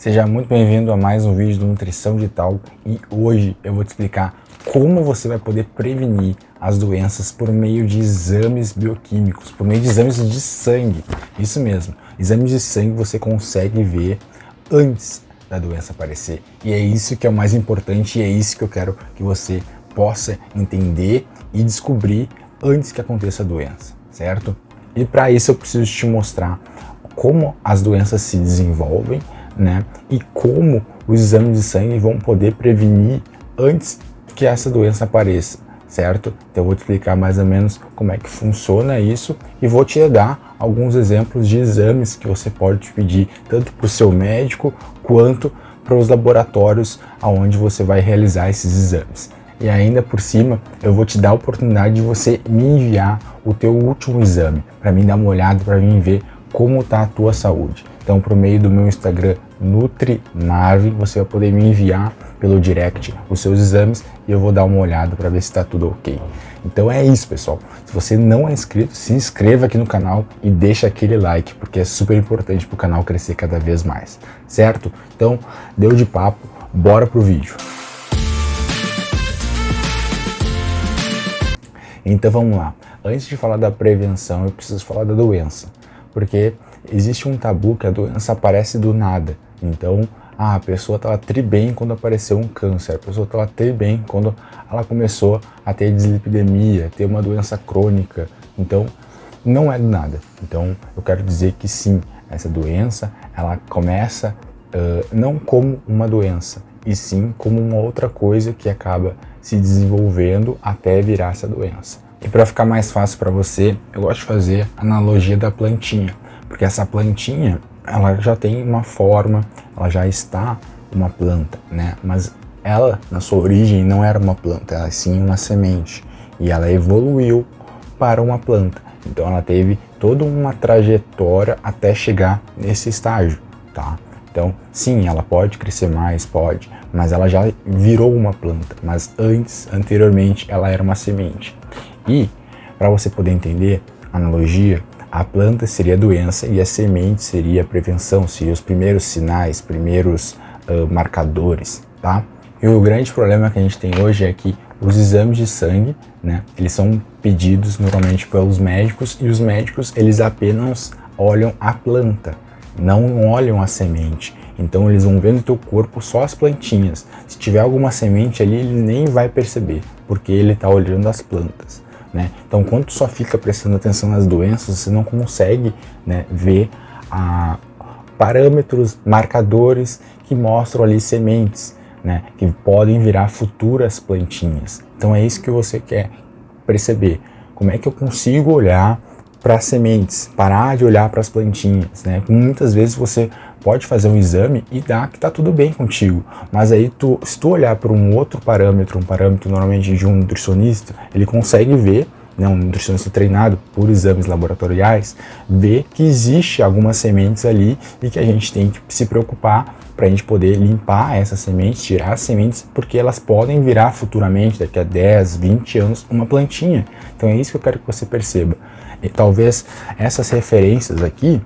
Seja muito bem-vindo a mais um vídeo do Nutrição Digital e hoje eu vou te explicar como você vai poder prevenir as doenças por meio de exames bioquímicos, por meio de exames de sangue. Isso mesmo, exames de sangue você consegue ver antes da doença aparecer e é isso que é o mais importante e é isso que eu quero que você possa entender e descobrir antes que aconteça a doença, certo? E para isso eu preciso te mostrar como as doenças se desenvolvem, né? E como os exames de sangue vão poder prevenir antes que essa doença apareça, certo? Então eu vou te explicar mais ou menos como é que funciona isso e vou te dar alguns exemplos de exames que você pode pedir tanto para o seu médico quanto para os laboratórios aonde você vai realizar esses exames. E ainda por cima, eu vou te dar a oportunidade de você me enviar o teu último exame, para mim dar uma olhada, para mim ver como está a tua saúde. Então, por meio do meu Instagram, NutriNarve, você vai poder me enviar pelo direct os seus exames e eu vou dar uma olhada para ver se está tudo ok. Então é isso, pessoal. Se você não é inscrito, se inscreva aqui no canal e deixa aquele like, porque é super importante para o canal crescer cada vez mais, certo? Então, deu de papo, bora pro vídeo. Então vamos lá. Antes de falar da prevenção, eu preciso falar da doença, porque existe um tabu que a doença aparece do nada. Então, a pessoa estava tri bem quando apareceu um câncer, a pessoa estava tri bem quando ela começou a ter dislipidemia, ter uma doença crônica. Então, não é do nada. Então, eu quero dizer que sim, essa doença, ela começa não como uma doença, e sim como uma outra coisa que acaba se desenvolvendo até virar essa doença. E para ficar mais fácil para você, eu gosto de fazer a analogia da plantinha, porque essa plantinha, ela já tem uma forma, ela já está uma planta, né? Mas ela, na sua origem, não era uma planta, ela sim uma semente, e ela evoluiu para uma planta. Então ela teve toda uma trajetória até chegar nesse estágio, tá? Então, sim, ela pode crescer mais, pode, mas ela já virou uma planta, mas anteriormente, ela era uma semente. E, para você poder entender a analogia, a planta seria a doença e a semente seria a prevenção, seriam os primeiros sinais, primeiros marcadores, tá? E o grande problema que a gente tem hoje é que os exames de sangue, né, eles são pedidos normalmente pelos médicos e os médicos, eles apenas olham a planta, não olham a semente. Então eles vão ver no teu corpo só as plantinhas. Se tiver alguma semente ali, ele nem vai perceber, porque ele está olhando as plantas, né? Então quando tu só fica prestando atenção nas doenças, você não consegue, né, ver parâmetros, marcadores que mostram ali sementes, né, que podem virar futuras plantinhas. Então é isso que você quer perceber. Como é que eu consigo olhar para as sementes, parar de olhar para as plantinhas, né? Muitas vezes você pode fazer um exame e dá que está tudo bem contigo, mas aí se tu olhar para um outro parâmetro, um parâmetro normalmente de um nutricionista, ele consegue ver, né, um nutricionista treinado por exames laboratoriais, ver que existe algumas sementes ali e que a gente tem que se preocupar para a gente poder limpar essas sementes, tirar as sementes, porque elas podem virar futuramente, daqui a 10, 20 anos, uma plantinha. Então é isso que eu quero que você perceba. E talvez essas referências aqui,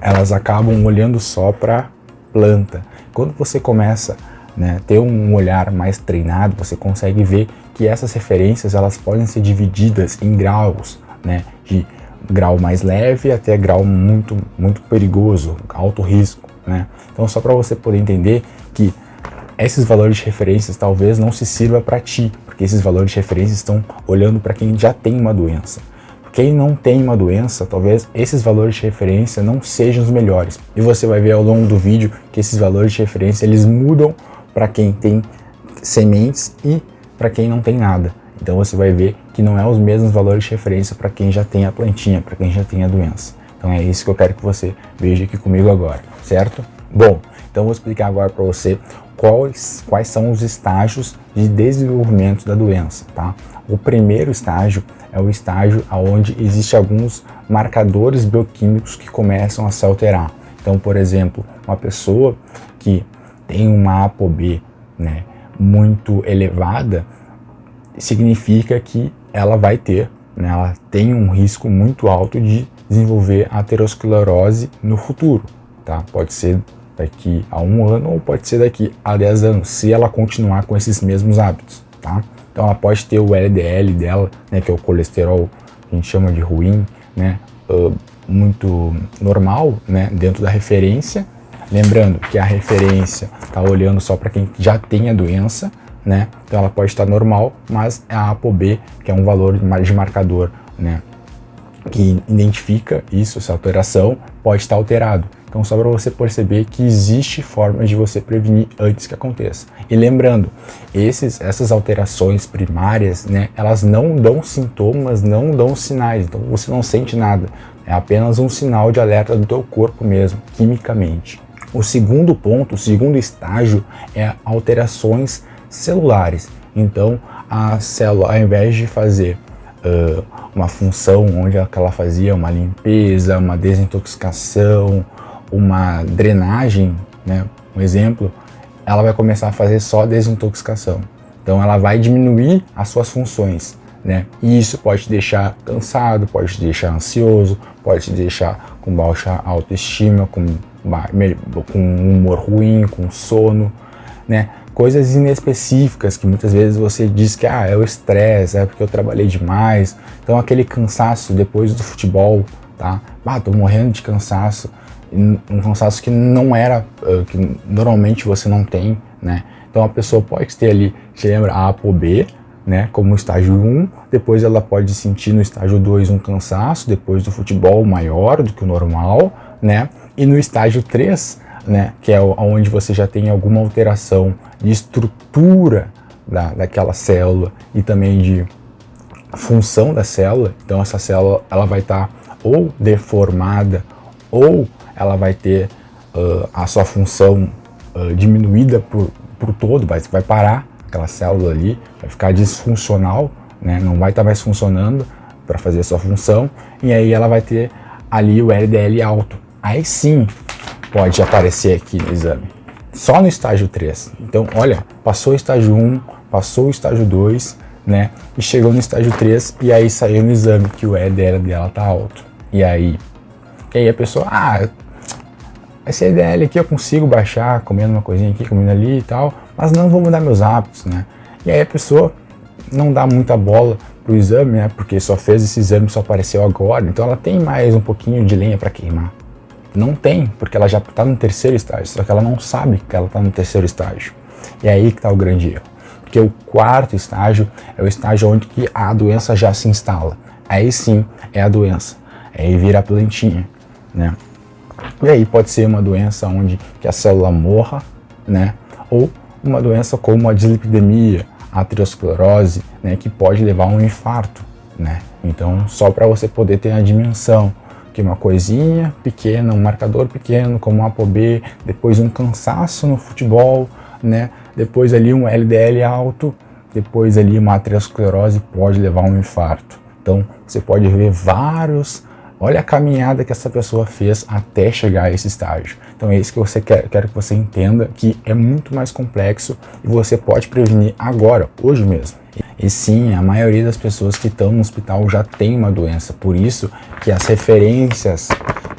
elas acabam olhando só para planta. Quando você começa, né, ter um olhar mais treinado, você consegue ver que essas referências, elas podem ser divididas em graus, né, de grau mais leve até grau muito, muito perigoso, alto risco, né? Então só para você poder entender que esses valores de referências talvez não se sirva para ti, porque esses valores de referência estão olhando para quem já tem uma doença. Quem não tem uma doença, talvez esses valores de referência não sejam os melhores. E você vai ver ao longo do vídeo que esses valores de referência, eles mudam para quem tem sementes e para quem não tem nada. Então você vai ver que não é os mesmos valores de referência para quem já tem a plantinha, para quem já tem a doença. Então é isso que eu quero que você veja aqui comigo agora, certo? Bom, então eu vou explicar agora para você quais são os estágios de desenvolvimento da doença, tá? O primeiro estágio é o estágio onde existem alguns marcadores bioquímicos que começam a se alterar. Então, por exemplo, uma pessoa que tem uma ApoB, né, muito elevada, significa que ela vai ter, né, ela tem um risco muito alto de desenvolver aterosclerose no futuro, tá? Pode ser daqui a 1 ano ou pode ser daqui a 10 anos, se ela continuar com esses mesmos hábitos, tá? Então ela pode ter o LDL dela, né, que é o colesterol que a gente chama de ruim, né, muito normal, né, dentro da referência. Lembrando que a referência está olhando só para quem já tem a doença, né? Então ela pode estar normal, mas a ApoB, que é um valor de marcador, né, que identifica isso, essa alteração, pode estar alterado. Então só para você perceber que existe formas de você prevenir antes que aconteça. E lembrando, essas alterações primárias, né, elas não dão sintomas, não dão sinais, então você não sente nada. É apenas um sinal de alerta do teu corpo mesmo, quimicamente. O segundo ponto, o segundo estágio é alterações celulares. Então a célula, ao invés de fazer uma função onde ela fazia uma limpeza, uma desintoxicação, uma drenagem, né, um exemplo, ela vai começar a fazer só desintoxicação. Então ela vai diminuir as suas funções, né? E isso pode te deixar cansado, pode te deixar ansioso, pode te deixar com baixa autoestima, com um humor ruim, com sono, né? Coisas inespecíficas que muitas vezes você diz que é o estresse, é porque eu trabalhei demais. Então aquele cansaço depois do futebol, tá? Tô morrendo de cansaço, um cansaço que não era, que normalmente você não tem, né? Então a pessoa pode ter ali, se lembra, a ApoB, né, como estágio 1, depois ela pode sentir no estágio 2 um cansaço, depois do futebol maior do que o normal, né? E no estágio 3, né, que é onde você já tem alguma alteração de estrutura daquela célula e também de função da célula. Então essa célula ela vai estar ou deformada ou ela vai ter a sua função diminuída por todo, vai parar aquela célula ali, vai ficar disfuncional, né, não vai estar mais funcionando para fazer a sua função, e aí ela vai ter ali o LDL alto. Aí sim pode aparecer aqui no exame, só no estágio 3. Então, olha, passou o estágio 1, passou o estágio 2, né, e chegou no estágio 3, e aí saiu no exame que o LDL dela tá alto. E aí a pessoa, esse LDL aqui eu consigo baixar, comendo uma coisinha aqui, comendo ali e tal, mas não vou mudar meus hábitos, né? E aí a pessoa não dá muita bola pro exame, né, porque só fez esse exame, só apareceu agora, então ela tem mais um pouquinho de lenha para queimar. Não tem, porque ela já está no terceiro estágio, só que ela não sabe que ela está no terceiro estágio. E é aí que está o grande erro. Porque o quarto estágio é o estágio onde que a doença já se instala. Aí sim é a doença, aí vira a plantinha, né? E aí pode ser uma doença onde que a célula morra, né? Ou uma doença como a dislipidemia, a aterosclerose, né? Que pode levar a um infarto, né? Então, só para você poder ter a dimensão, que uma coisinha pequena, um marcador pequeno, como a ApoB, depois um cansaço no futebol, né? Depois ali um LDL alto, depois ali uma aterosclerose pode levar a um infarto. Então, você pode ver vários. Olha a caminhada que essa pessoa fez até chegar a esse estágio. Então é isso que você quero que você entenda, que é muito mais complexo e você pode prevenir agora, hoje mesmo. E sim, a maioria das pessoas que estão no hospital já tem uma doença, por isso que as referências,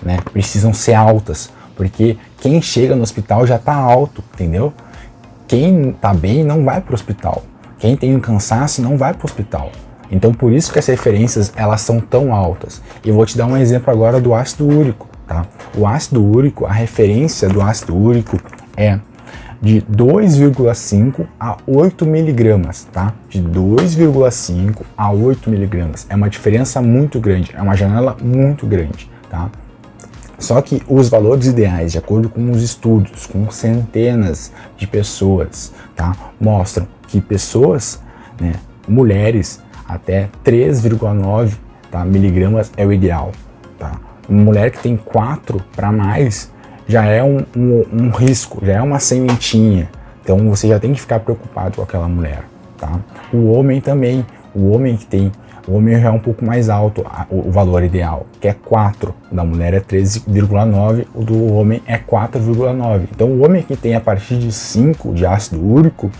né, precisam ser altas, porque quem chega no hospital já está alto, entendeu? Quem está bem não vai para o hospital, quem tem um cansaço não vai para o hospital. Então por isso que as referências elas são tão altas. E eu vou te dar um exemplo agora do ácido úrico, tá? O ácido úrico, a referência do ácido úrico é de 2,5 a 8 miligramas, tá? De 2,5 a 8 miligramas. É uma diferença muito grande, é uma janela muito grande, tá? Só que os valores ideais, de acordo com os estudos, com centenas de pessoas, tá? Mostram que pessoas, né, mulheres, até 3,9, tá, miligramas é o ideal, tá? Uma mulher que tem 4 para mais já é um risco, já é uma sementinha. Então você já tem que ficar preocupado com aquela mulher, tá? O homem também, o homem já é um pouco mais alto o valor ideal, que é 4. O da mulher é 13,9, o do homem é 4,9. Então o homem que tem a partir de 5 de ácido úrico,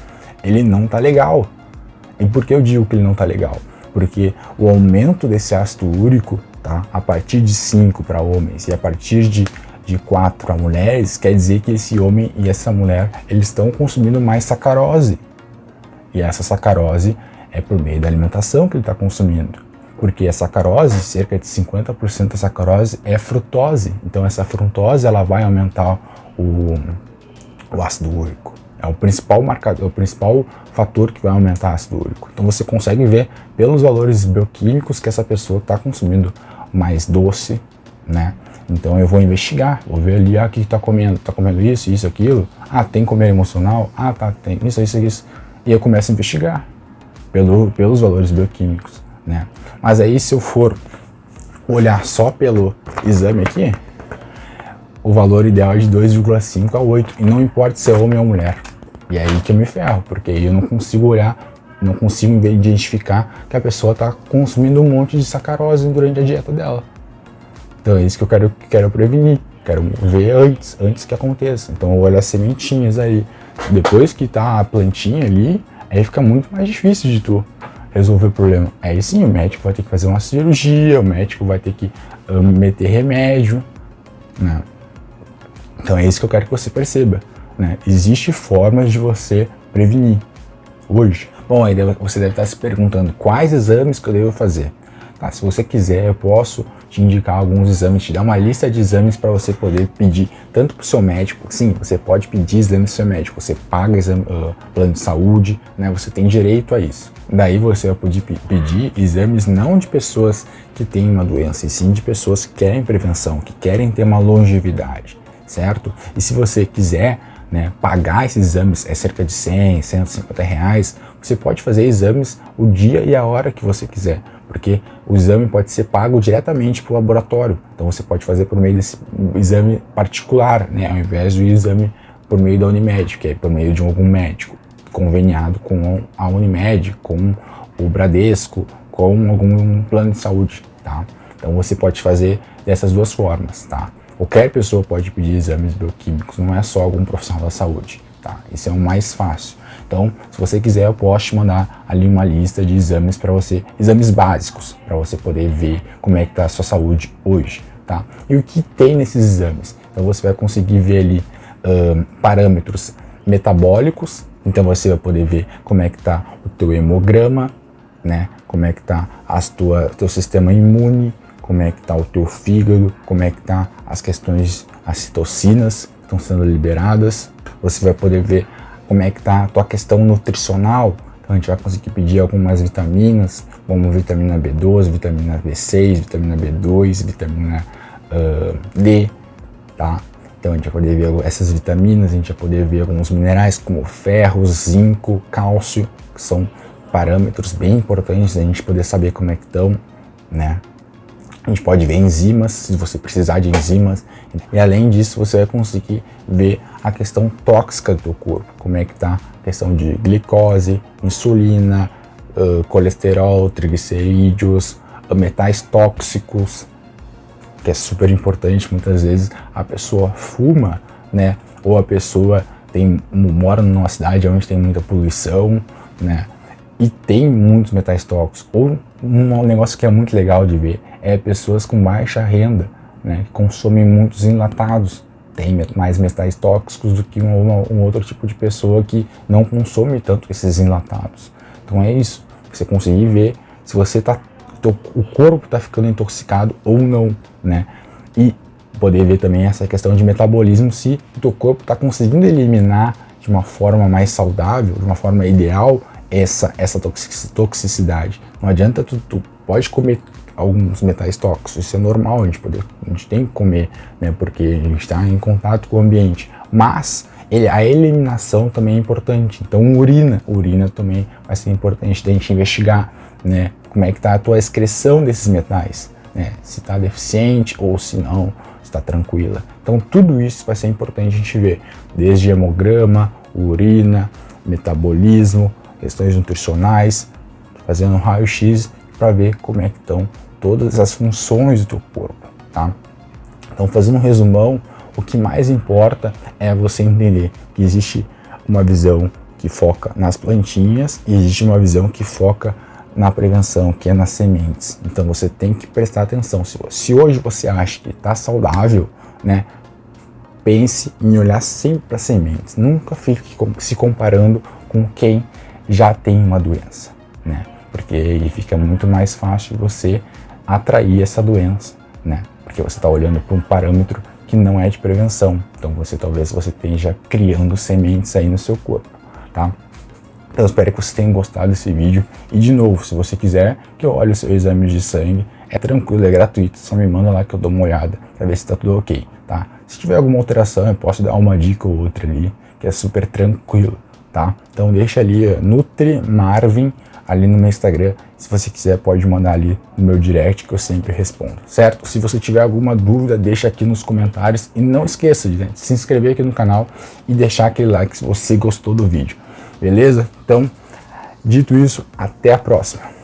ele não tá legal. E por que eu digo que ele não tá legal? Porque o aumento desse ácido úrico, tá, a partir de 5 para homens e a partir de de 4 a mulheres, quer dizer que esse homem e essa mulher, eles estão consumindo mais sacarose. E essa sacarose é por meio da alimentação que ele está consumindo. Porque a sacarose, cerca de 50% da sacarose é frutose. Então essa frutose, ela vai aumentar o ácido úrico. É o principal marcador, o principal fator que vai aumentar o ácido úrico. Então você consegue ver pelos valores bioquímicos que essa pessoa está consumindo mais doce, né? Então eu vou investigar, vou ver ali, o que está comendo isso, aquilo, tem comer emocional, tem isso. E eu começo a investigar pelos valores bioquímicos, né? Mas aí se eu for olhar só pelo exame aqui, o valor ideal é de 2,5 a 8, e não importa se é homem ou mulher. E é aí que eu me ferro, porque aí eu não consigo olhar, não consigo identificar que a pessoa está consumindo um monte de sacarose durante a dieta dela. Então é isso que eu quero prevenir, quero ver antes que aconteça. Então eu olho as sementinhas aí, depois que tá a plantinha ali, aí fica muito mais difícil de tu resolver o problema. Aí sim, o médico vai ter que fazer uma cirurgia, o médico vai ter que meter remédio, né? Então é isso que eu quero que você perceba, né? Existem formas de você prevenir hoje. Bom, aí você deve estar se perguntando quais exames que eu devo fazer. Tá, se você quiser, eu posso te indicar alguns exames, te dar uma lista de exames para você poder pedir, tanto para o seu médico. Sim, você pode pedir exames do seu médico, você paga plano de saúde, né? Você tem direito a isso. Daí você vai poder pedir exames não de pessoas que têm uma doença, e sim de pessoas que querem prevenção, que querem ter uma longevidade, certo? E se você quiser, né, pagar esses exames, é cerca de 100, 150 reais, você pode fazer exames o dia e a hora que você quiser, porque o exame pode ser pago diretamente para o laboratório. Então você pode fazer por meio desse exame particular, né, ao invés do exame por meio da Unimed, que é por meio de algum médico conveniado com a Unimed, com o Bradesco, com algum plano de saúde, tá? Então você pode fazer dessas duas formas, tá? Qualquer pessoa pode pedir exames bioquímicos, não é só algum profissional da saúde, tá? Isso é o mais fácil. Então, se você quiser, eu posso te mandar ali uma lista de exames para você, exames básicos, para você poder ver como é que está a sua saúde hoje, tá? E o que tem nesses exames? Então, você vai conseguir ver ali parâmetros metabólicos, então você vai poder ver como é que está o teu hemograma, né? Como é que está teu sistema imune, como é que está o teu fígado, como é que está as questões, as citocinas que estão sendo liberadas. Você vai poder ver como é que está a tua questão nutricional. Então a gente vai conseguir pedir algumas vitaminas, como vitamina B12, vitamina B6, vitamina B2, vitamina D, tá? Então a gente vai poder ver essas vitaminas, a gente vai poder ver alguns minerais como ferro, zinco, cálcio, que são parâmetros bem importantes da gente poder saber como é que estão, né? A gente pode ver enzimas, se você precisar de enzimas. E além disso, você vai conseguir ver a questão tóxica do teu corpo. Como é que está a questão de glicose, insulina, colesterol, triglicerídeos, metais tóxicos, que é super importante. Muitas vezes a pessoa fuma, né? Ou a pessoa mora numa cidade onde tem muita poluição, né? E tem muitos metais tóxicos. Ou um negócio que é muito legal de ver é pessoas com baixa renda, né, que consomem muitos enlatados. Tem mais metais tóxicos do que um outro tipo de pessoa que não consome tanto esses enlatados. Então é isso, você conseguir ver se você o corpo está ficando intoxicado ou não, né? E poder ver também essa questão de metabolismo, se o teu corpo está conseguindo eliminar de uma forma mais saudável, de uma forma ideal, essa toxicidade. Não adianta tu pode comer alguns metais tóxicos, isso é normal, a gente tem que comer, né, porque a gente está em contato com o ambiente, mas a eliminação também é importante. Então urina também vai ser importante da gente investigar, né, como é que está a tua excreção desses metais, né, se está deficiente ou se não, se está tranquila. Então tudo isso vai ser importante a gente ver, desde hemograma, urina, metabolismo, questões nutricionais, fazendo um raio-x para ver como é que estão todas as funções do teu corpo, tá? Então, fazendo um resumão, o que mais importa é você entender que existe uma visão que foca nas plantinhas e existe uma visão que foca na prevenção, que é nas sementes. Então, você tem que prestar atenção. Se hoje você acha que está saudável, né, pense em olhar sempre para sementes. Nunca fique se comparando com quem já tem uma doença, né? Porque aí fica muito mais fácil você atrair essa doença, né? Porque você está olhando para um parâmetro que não é de prevenção. Então talvez você esteja criando sementes aí no seu corpo, tá? Então eu espero que você tenha gostado desse vídeo. E de novo, se você quiser que eu olhe o seu exame de sangue, é tranquilo, é gratuito, só me manda lá que eu dou uma olhada para ver se está tudo ok, tá? Se tiver alguma alteração, eu posso dar uma dica ou outra ali, que é super tranquilo, tá? Então deixa ali NutriMarvin ali no meu Instagram. Se você quiser, pode mandar ali no meu direct que eu sempre respondo, certo? Se você tiver alguma dúvida, deixa aqui nos comentários e não esqueça de se inscrever aqui no canal e deixar aquele like se você gostou do vídeo, beleza? Então, dito isso, até a próxima.